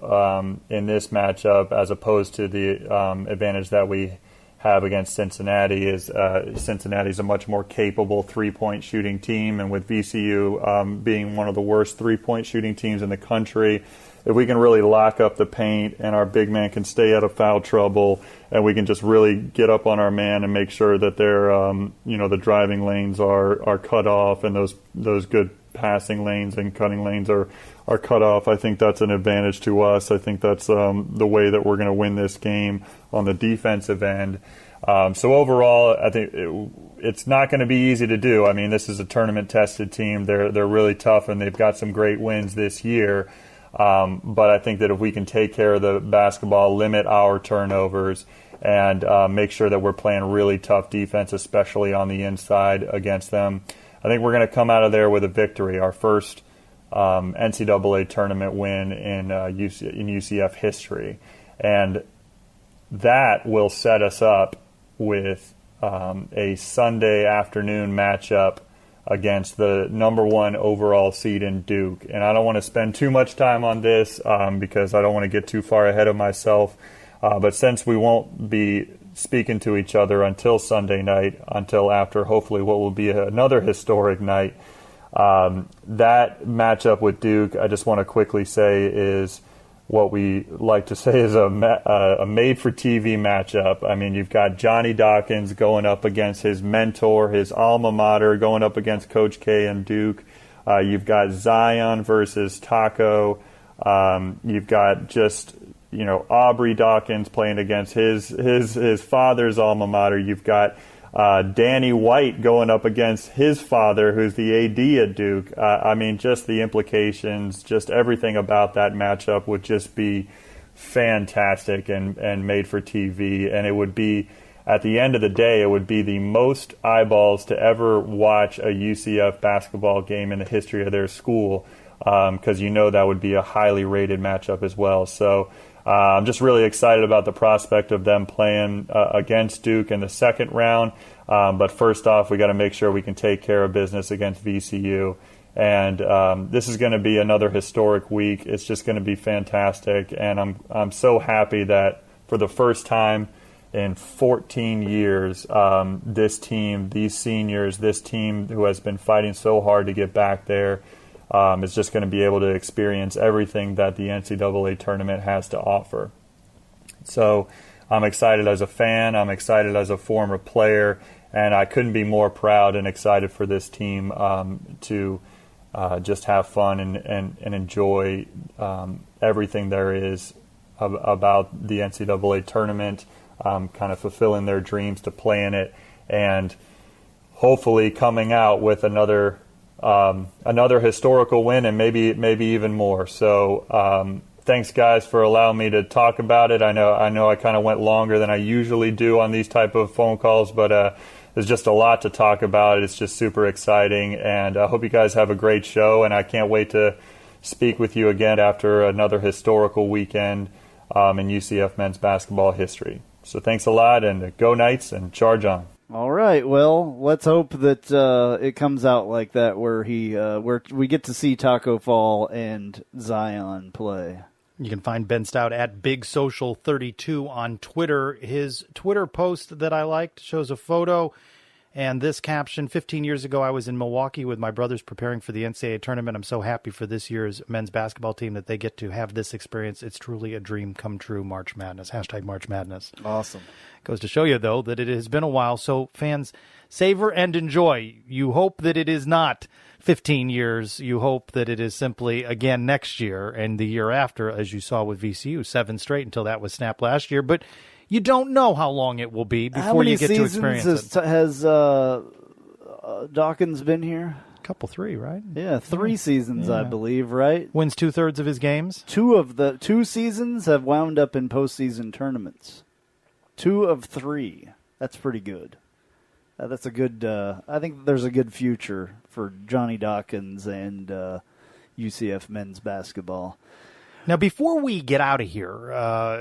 in this matchup, as opposed to the advantage that we have against Cincinnati, is Cincinnati's a much more capable three-point shooting team, and with VCU being one of the worst three-point shooting teams in the country, if we can really lock up the paint and our big man can stay out of foul trouble, and we can just really get up on our man and make sure that their the driving lanes are cut off and those good passing lanes and cutting lanes are cut off. I think that's an advantage to us. I think that's the way that we're going to win this game on the defensive end. So overall, I think it's not going to be easy to do. I mean, this is a tournament-tested team. They're really tough, and they've got some great wins this year. But I think that if we can take care of the basketball, limit our turnovers, and make sure that we're playing really tough defense, especially on the inside against them, I think we're going to come out of there with a victory, our first NCAA tournament win in UCF history. And that will set us up with a Sunday afternoon matchup against the number 1 overall seed in Duke. And I don't want to spend too much time on this because I don't want to get too far ahead of myself. But since we won't be speaking to each other until Sunday night, until after hopefully what will be another historic night, that matchup with Duke, I just want to quickly say, is what we like to say is a made-for-TV matchup. I mean, you've got Johnny Dawkins going up against his mentor, his alma mater, going up against Coach K and Duke. You've got Zion versus Taco. You've got just, Aubrey Dawkins playing against his father's alma mater. You've got Danny White going up against his father, who's the AD at Duke. I mean, just the implications, just everything about that matchup would just be fantastic and made for TV. And it would be, at the end of the day, it would be the most eyeballs to ever watch a UCF basketball game in the history of their school, because that would be a highly rated matchup as well. So I'm just really excited about the prospect of them playing against Duke in the second round. But first off, we got to make sure we can take care of business against VCU. And this is going to be another historic week. It's just going to be fantastic. And I'm so happy that for the first time in 14 years, this team, these seniors, this team who has been fighting so hard to get back there, is just going to be able to experience everything that the NCAA tournament has to offer. So I'm excited as a fan. I'm excited as a former player. And I couldn't be more proud and excited for this team to just have fun and enjoy everything there is about the NCAA tournament, kind of fulfilling their dreams to play in it, and hopefully coming out with another historical win and maybe even more. So thanks, guys, for allowing me to talk about it. I know I kind of went longer than I usually do on these type of phone calls, but there's just a lot to talk about. It's just super exciting, and I hope you guys have a great show, and I can't wait to speak with you again after another historical weekend in UCF men's basketball history. So thanks a lot, and go Knights, and charge on. All right. Well, let's hope that it comes out like that, where we get to see Taco Fall and Zion play. You can find Ben Stout at BigSocial32 on Twitter. His Twitter post that I liked shows a photo and this caption: 15 years ago, I was in Milwaukee with my brothers preparing for the NCAA tournament. I'm so happy for this year's men's basketball team that they get to have this experience. It's truly a dream come true. March Madness. # March Madness. Awesome. Goes to show you, though, that it has been a while. So fans, savor and enjoy. You hope that it is not 15 years. You hope that it is simply again next year and the year after, as you saw with VCU, 7 straight until that was snapped last year. But you don't know how long it will be before you get to experience it. Has Dawkins been here? Couple, 3, right? Yeah, 3 seasons, I believe, right? Wins 2/3 of his games. 2 of the 2 seasons have wound up in postseason tournaments. 2 of 3. That's pretty good. That's a good. I think there's a good future for Johnny Dawkins and UCF men's basketball. Now, before we get out of here,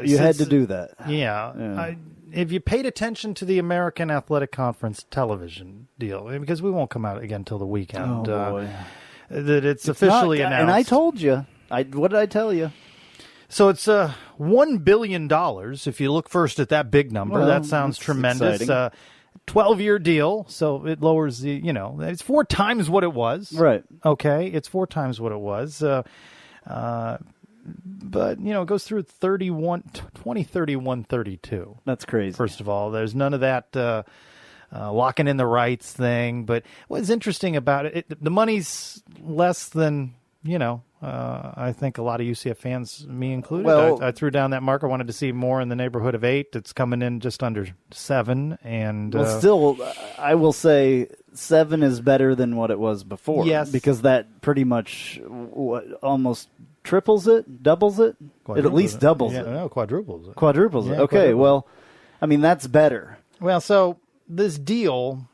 you had to do that. Yeah. Have you paid attention to the American Athletic Conference television deal? Because we won't come out again until the weekend. Oh, boy. That it's officially announced. And I told you. What did I tell you? So it's $1 billion. If you look first at that big number, that sounds tremendous. 12-year deal, so it lowers the, it's 4 times what it was. Right. Okay, it's 4 times what it was. But, it goes through 2031, 32. That's crazy. First of all, there's none of that locking in the rights thing. But what's interesting about it, the money's less than, I think a lot of UCF fans, me included. Well, I threw down that mark. I wanted to see more in the neighborhood of 8. It's coming in just under 7. And still, I will say 7 is better than what it was before. Yes. Because that pretty much almost triples it, doubles it. It at least doubles it. No, quadruples it. Quadruples it. Okay, quadruples. well, I mean, that's better. Well, so this deal,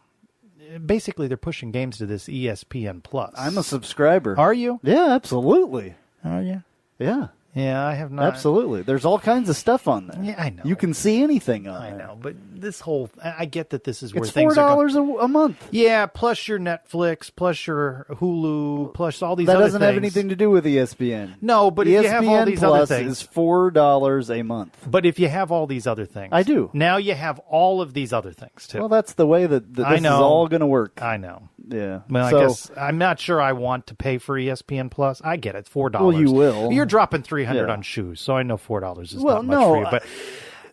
basically they're pushing games to this ESPN Plus. I'm a subscriber. Are you? Yeah, absolutely. Are you? Yeah. Yeah, I have not. Absolutely. There's all kinds of stuff on there. Yeah, I know. You can see anything on there. I know, but this whole, I get that this is where It's things are going. $4 a month. Yeah, plus your Netflix, plus your Hulu, plus all these That other doesn't have things. anything to do with ESPN. No, but if you have all these other things. is $4 a month. But if you have all these other things. I do. Now you have all of these other things, too. Well, that's the way that this is all going to work. I know. Yeah. Well, So- I guess I'm not sure I want to pay for ESPN Plus. I get it, it's $4. Well, you will. You're dropping $300 Yeah. on shoes, so I know $4 is Well, not much no, for you. But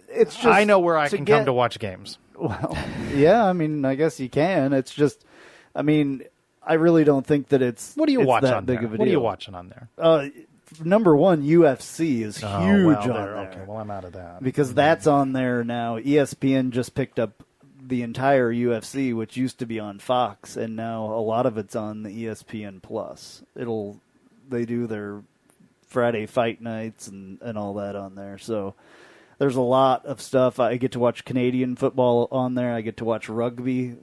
it's just I know where I to can get- come to watch games. Well, yeah, I mean, I guess you can. It's just, I mean, I really don't think that it's What do you it's watch that on big there? of a What are you deal. watching on there? Number one, UFC is huge well, on there. there. Okay, well, I'm out of that. Because that's on there now. ESPN just picked up the entire UFC, which used to be on Fox, and now a lot of it's on the ESPN Plus. They do their Friday fight nights and all that on there. So there's a lot of stuff. I get to watch Canadian football on there. I get to watch rugby.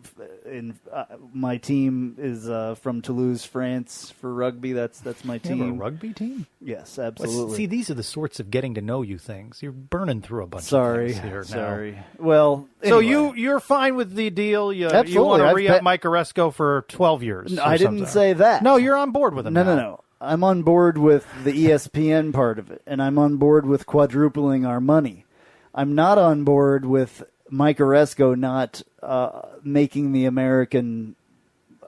My team is from Toulouse, France for rugby. That's my team. You have a rugby team? Yes, Well, absolutely. see, these are the sorts of getting to know you things. You're burning through a bunch Sorry, of things here now. sorry. Well, So anyway. you're fine with the deal? You Absolutely. want to I've re-up bet- Mike Oresco for 12 years? I didn't say that. No, you're on board with him now. No. I'm on board with the ESPN part of it, and I'm on board with quadrupling our money. I'm not on board with Mike Oresco not making the American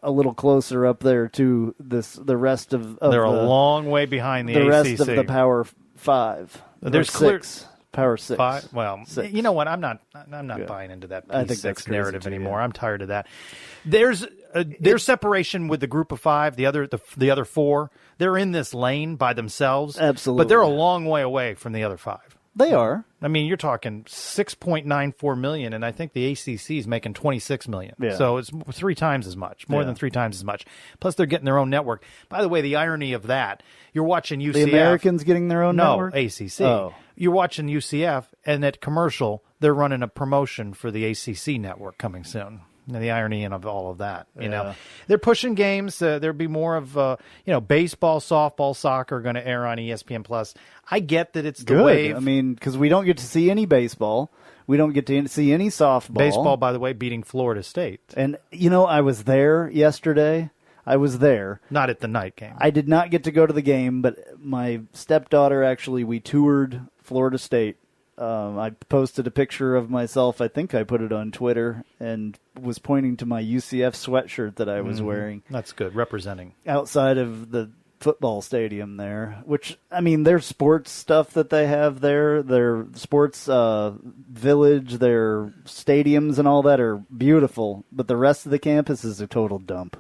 a little closer up there to the rest of They're the, a long way behind the ACC. rest of the Power 5. There's Or clear- 6. Power 6. Well, Six. you know what? I'm not buying into that I P6 think that's crazy narrative too, anymore. yeah. I'm tired of that. There's separation with the group of 5. The other 4, they're in this lane by themselves. Absolutely. But they're a long way away from the other 5. They are. I mean, you're talking $6.94 million, and I think the ACC is making $26 million. Yeah. So it's 3 times as much, more than 3 times as much. Plus, they're getting their own network. By the way, the irony of that, you're watching UCF. The Americans getting their own No, network? ACC. Oh. You're watching UCF, and at commercial, they're running a promotion for the ACC network coming soon. And the irony of all of that, you know, they're pushing games. There'll be more of, baseball, softball, soccer going to air on ESPN Plus. I get that it's the Good. wave. I mean, because we don't get to see any baseball. We don't get to see any softball. Baseball, by the way, beating Florida State. And, I was there yesterday. I was there. Not at the night game. I did not get to go to the game, but my stepdaughter we toured Florida State. I posted a picture of myself. I think I put it on Twitter and was pointing to my UCF sweatshirt that I was wearing. That's good. Representing. Outside of the football stadium there, which, I mean, their sports stuff that they have there, their sports village, their stadiums and all that are beautiful, but the rest of the campus is a total dump.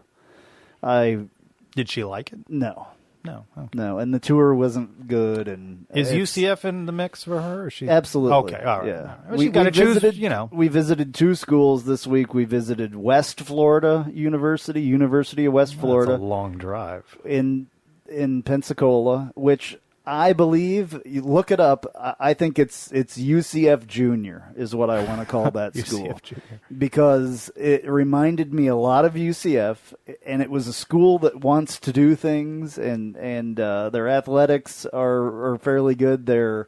Did she like it? No. No. Okay. No, and the tour wasn't good. And Is UCF in the mix for her? Or is she absolutely okay? All right. Yeah, Well, she got to choose. We visited 2 schools this week. We visited West Florida University of West Florida. That's a long drive in Pensacola, which I believe, you look it up. I think it's UCF Junior is what I want to call that school, UCF Junior. because it reminded me a lot of UCF, and it was a school that wants to do things, and their athletics are fairly good. They're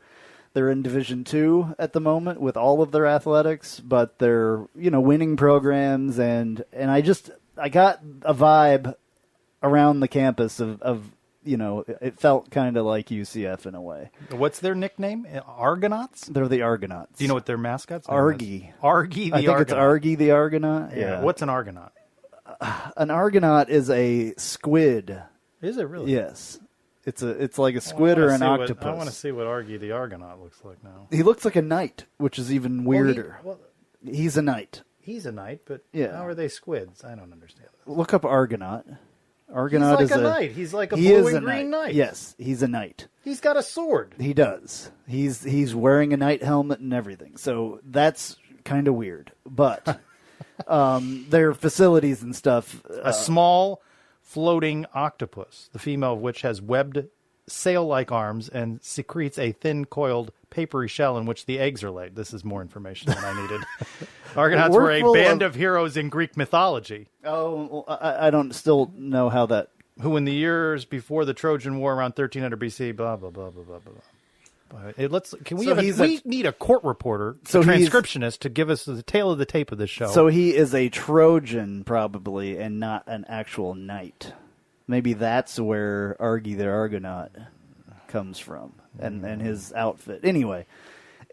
in Division II at the moment with all of their athletics, but they're winning programs, and I got a vibe around the campus of it felt kind of like UCF in a way. What's their nickname? Argonauts? They're the Argonauts. Do you know what their mascot's name Argy. is? Argy the I think Argonaut. it's Argy the Argonaut. Yeah. What's an Argonaut? An Argonaut is a squid. Is it really? Yes. It's like a squid or an octopus. I want to see what Argy the Argonaut looks like now. He looks like a knight, which is even weirder. He's a knight. He's a knight, but Yeah. how are they squids? I don't understand. Look up Argonaut. Argonaut He's like is a knight. He's like a he blue is and green knight. Yes, he's a knight. He's got a sword. He does. He's wearing a knight helmet and everything. So that's kind of weird. But their facilities and stuff. A small floating octopus, the female of which has webbed sail-like arms and secretes a thin coiled papery shell in which the eggs are laid. This is more information than I needed. Argonauts were a band of heroes in Greek mythology. Oh, I don't still know how that. Who in the years before the Trojan War around 1300 BC, blah, blah, blah, blah, blah, blah. We need a court reporter, a transcriptionist, to give us the tale of the tape of this show. So he is a Trojan, probably, and not an actual knight. Maybe that's where Argy the Argonaut comes from, and his outfit. Anyway,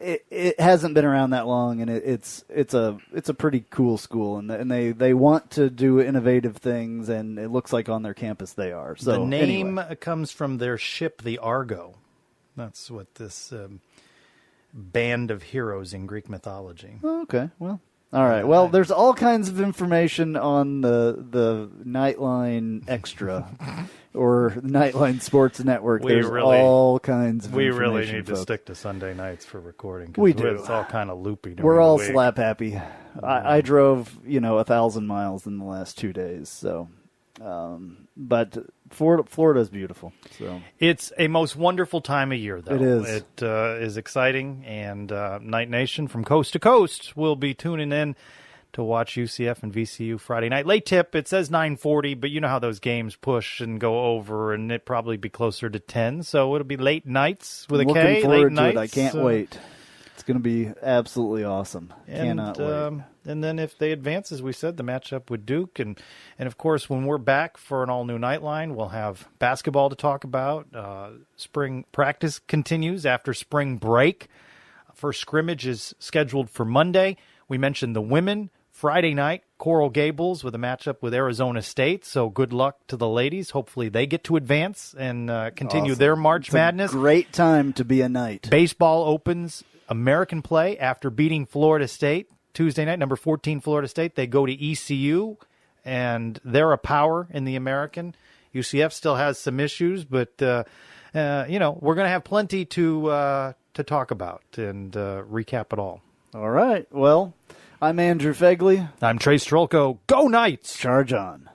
it hasn't been around that long, and it's a pretty cool school, and they want to do innovative things, and it looks like on their campus they are. So the name comes from their ship, the Argo. That's what this band of heroes in Greek mythology. Oh, okay, well. All right. Well, there's all kinds of information on the Knightline Extra or Knightline Sports Network. There's all kinds of information. We really need to stick to Sunday nights for recording. We do. It's all kind of loopy. We're all slap happy. I drove 1,000 miles in the last 2 days. So, but Florida is beautiful. So it's a most wonderful time of year, though. It is. It is exciting, and Night Nation from coast to coast will be tuning in to watch UCF and VCU Friday night. Late tip, it says 9:40, but you know how those games push and go over, and it'd probably be closer to 10, so it'll be late nights with a K. Looking forward late to nights. it. I can't wait. It's going to be absolutely awesome. Cannot wait. And then if they advance, as we said, the matchup with Duke. And of course, when we're back for an all-new Nightline, we'll have basketball to talk about. Spring practice continues after spring break. First scrimmage is scheduled for Monday. We mentioned the women. Friday night, Coral Gables with a matchup with Arizona State. So good luck to the ladies. Hopefully they get to advance and continue their March Madness. Great time to be a Knight. Baseball opens American play after beating Florida State. Tuesday night, number 14 Florida State. They go to ECU, and they're a power in the American. UCF still has some issues, but we're going to have plenty to talk about and recap it all. All right. Well, I'm Andrew Phegley. I'm Trace Trylko. Go Knights! Charge on.